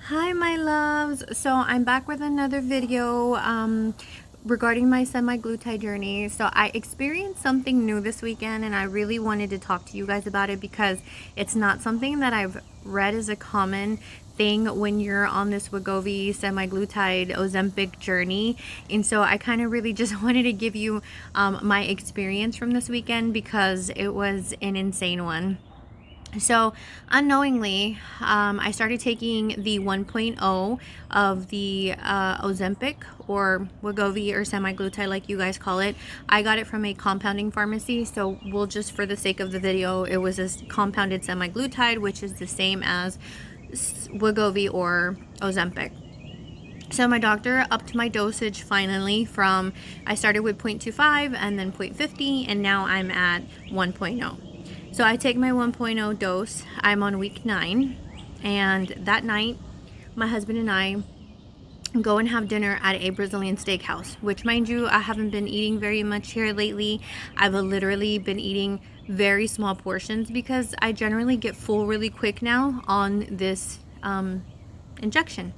Hi my loves, so I'm back with another video regarding my semi-glutide journey. So I experienced something new this weekend and I really wanted to talk to you guys about it because it's not something that I've read as a common thing when you're on this Wegovy semi-glutide Ozempic journey. And so I kind of really just wanted to give you my experience from this weekend because it was an insane one. So unknowingly, I started taking the 1.0 of the Ozempic or Wegovy or semi-glutide like you guys call it. I got it from a compounding pharmacy, so we'll just, for the sake of the video, it was a compounded semi-glutide, which is the same as Wegovy or Ozempic. So my doctor upped my dosage finally from, I started with 0.25 and then 0.50 and now I'm at 1.0. So I take my 1.0 dose. I'm on week 9, and that night my husband and I go and have dinner at a Brazilian steakhouse, which, mind you, I haven't been eating very much here lately. I've literally been eating very small portions because I generally get full really quick now on this injection.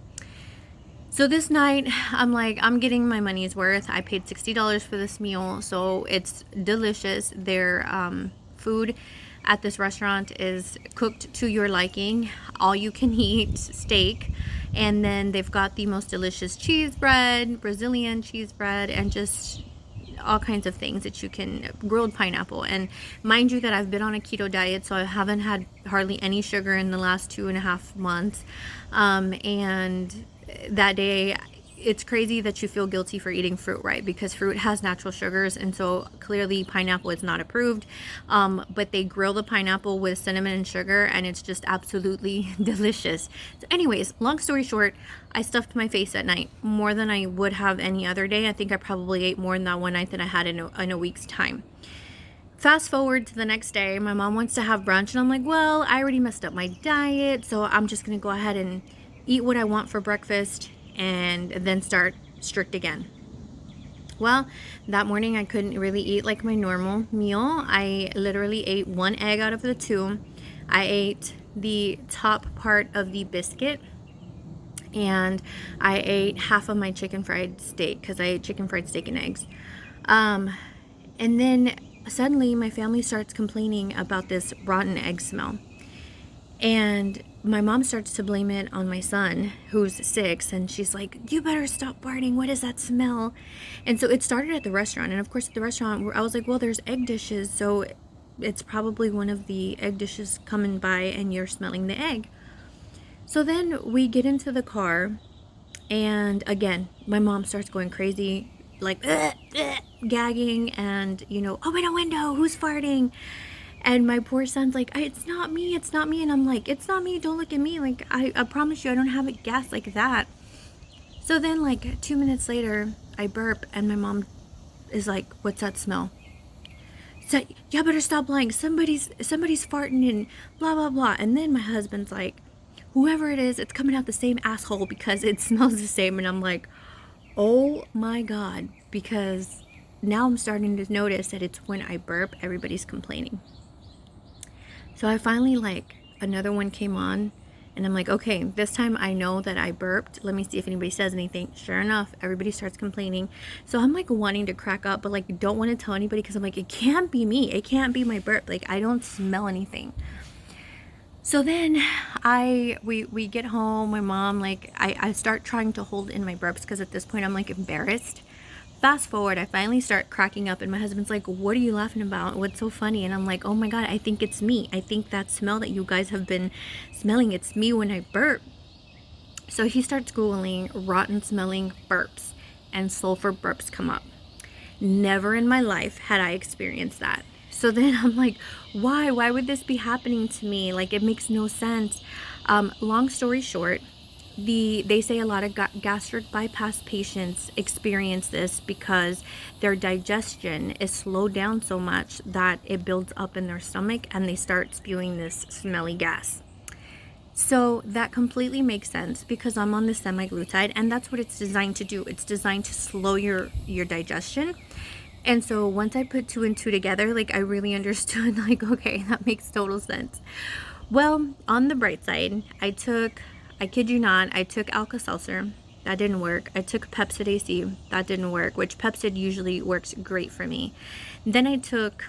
So this night, I'm like, I'm getting my money's worth. I paid $60 for this meal, so it's delicious. Their food at this restaurant is cooked to your liking, all you can eat steak, and then they've got the most delicious cheese bread, Brazilian cheese bread, and just all kinds of things that you can, grilled pineapple. And mind you that I've been on a keto diet, so I haven't had hardly any sugar in the last 2.5 months, and that day, it's crazy that you feel guilty for eating fruit, right? Because fruit has natural sugars, and so clearly pineapple is not approved. But they grill the pineapple with cinnamon and sugar, and it's just absolutely delicious. So anyways, long story short, I stuffed my face at night more than I would have any other day. I think I probably ate more in that one night than I had in a week's time. Fast forward to the next day, my mom wants to have brunch, and I'm like, well, I already messed up my diet, so I'm just gonna go ahead and eat what I want for breakfast and then start strict again. Well, that morning I couldn't really eat like my normal meal. I literally ate 1 egg out of the 2. I ate the top part of the biscuit, and I ate half of my chicken fried steak because I ate chicken fried steak and eggs. And then suddenly my family starts complaining about this rotten egg smell. And my mom starts to blame it on my son, who's 6, and she's like, you better stop farting, what is that smell? And so it started at the restaurant, and of course at the restaurant I was like, well, there's egg dishes, so it's probably one of the egg dishes coming by and you're smelling the egg. So then we get into the car, and again my mom starts going crazy, like gagging, and open a window, who's farting? And my poor son's like, it's not me, it's not me. And I'm like, it's not me, don't look at me. Like, I promise you, I don't have a gas like that. So then, like, 2 minutes later, I burp, and my mom is like, what's that smell? So, y'all better stop lying. Somebody's farting and blah, blah, blah. And then my husband's like, whoever it is, it's coming out the same asshole because it smells the same. And I'm like, oh my God. Because now I'm starting to notice that it's when I burp, everybody's complaining. So I finally, another one came on, and I'm like, okay, this time I know that I burped. Let me see if anybody says anything. Sure enough, everybody starts complaining. So I'm like wanting to crack up, but don't want to tell anybody because I'm like, it can't be me. It can't be my burp. Like, I don't smell anything. So then we get home. My mom, I start trying to hold in my burps because at this point I'm embarrassed. Fast forward, I finally start cracking up, and my husband's like, what are you laughing about? What's so funny? And I'm like, oh my God, I think it's me. I think that smell that you guys have been smelling, it's me when I burp. So he starts Googling rotten smelling burps, and sulfur burps come up. Never in my life had I experienced that. So then I'm like, why? Why would this be happening to me? It makes no sense. Long story short, they say a lot of gastric bypass patients experience this because their digestion is slowed down so much that it builds up in their stomach and they start spewing this smelly gas. So that completely makes sense because I'm on the semi-glutide, and that's what it's designed to do. It's designed to slow your digestion. And so once I put 2 and 2 together, I really understood, okay, that makes total sense. Well, on the bright side, I took I kid you not, I took Alka-Seltzer. That didn't work. I took Pepsid AC. That didn't work, which Pepsid usually works great for me. Then I took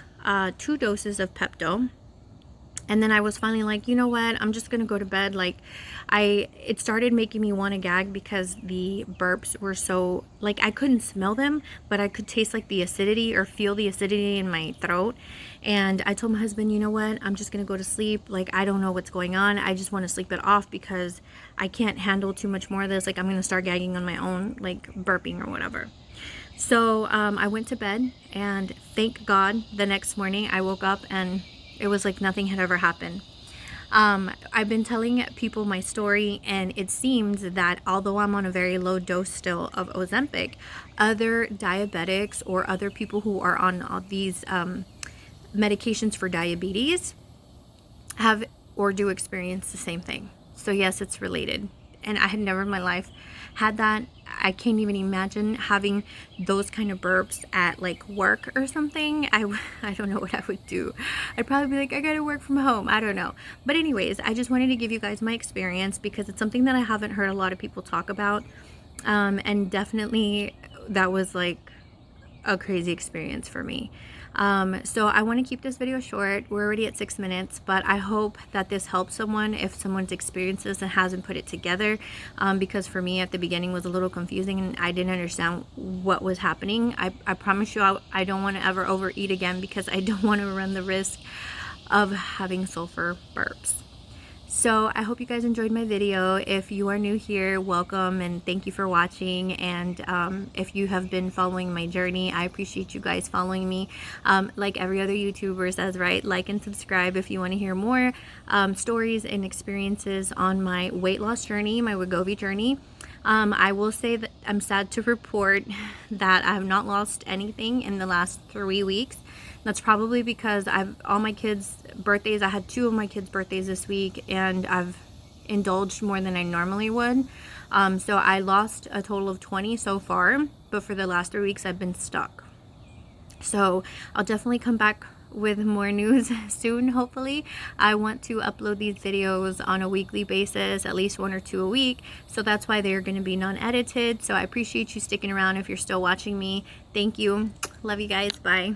2 doses of Pepto. And then I was finally like, you know what, I'm just gonna go to bed. Like, it started making me want to gag because the burps were so, like, I couldn't smell them, but I could taste like the acidity or feel the acidity in my throat. And I told my husband, you know what, I'm just gonna go to sleep. Like, I don't know what's going on. I just want to sleep it off because I can't handle too much more of this. Like, I'm gonna start gagging on my own, like burping or whatever. So I went to bed, and thank God the next morning I woke up and it was like nothing had ever happened. I've been telling people my story, and it seems that although I'm on a very low dose still of Ozempic, other diabetics or other people who are on all these medications for diabetes have or do experience the same thing. So yes, it's related. And I had never in my life had that. I can't even imagine having those kind of burps at like work or something. I don't know what I would do. I'd probably be like, I gotta work from home. I don't know. But anyways, I just wanted to give you guys my experience because it's something that I haven't heard a lot of people talk about. And definitely that was like a crazy experience for me. So I want to keep this video short. We're already at 6 minutes, but I hope that this helps someone if someone's experienced this and hasn't put it together, because for me at the beginning was a little confusing and I didn't understand what was happening. I promise you I don't want to ever overeat again because I don't want to run the risk of having sulfur burps. So I hope you guys enjoyed my video. If you are new here, welcome and thank you for watching. And if you have been following my journey, I appreciate you guys following me. Like every other YouTuber says, right? Like and subscribe if you want to hear more stories and experiences on my weight loss journey, my Wegovy journey. I will say that I'm sad to report that I have not lost anything in the last 3 weeks. That's probably because all my kids' birthdays, I had 2 of my kids' birthdays this week, and I've indulged more than I normally would. So I lost a total of 20 so far, but for the last 3 weeks I've been stuck. So I'll definitely come back with more news soon, hopefully. I want to upload these videos on a weekly basis, at least 1 or 2 a week. So that's why they're going to be non-edited. So I appreciate you sticking around if you're still watching me. Thank you. Love you guys. Bye.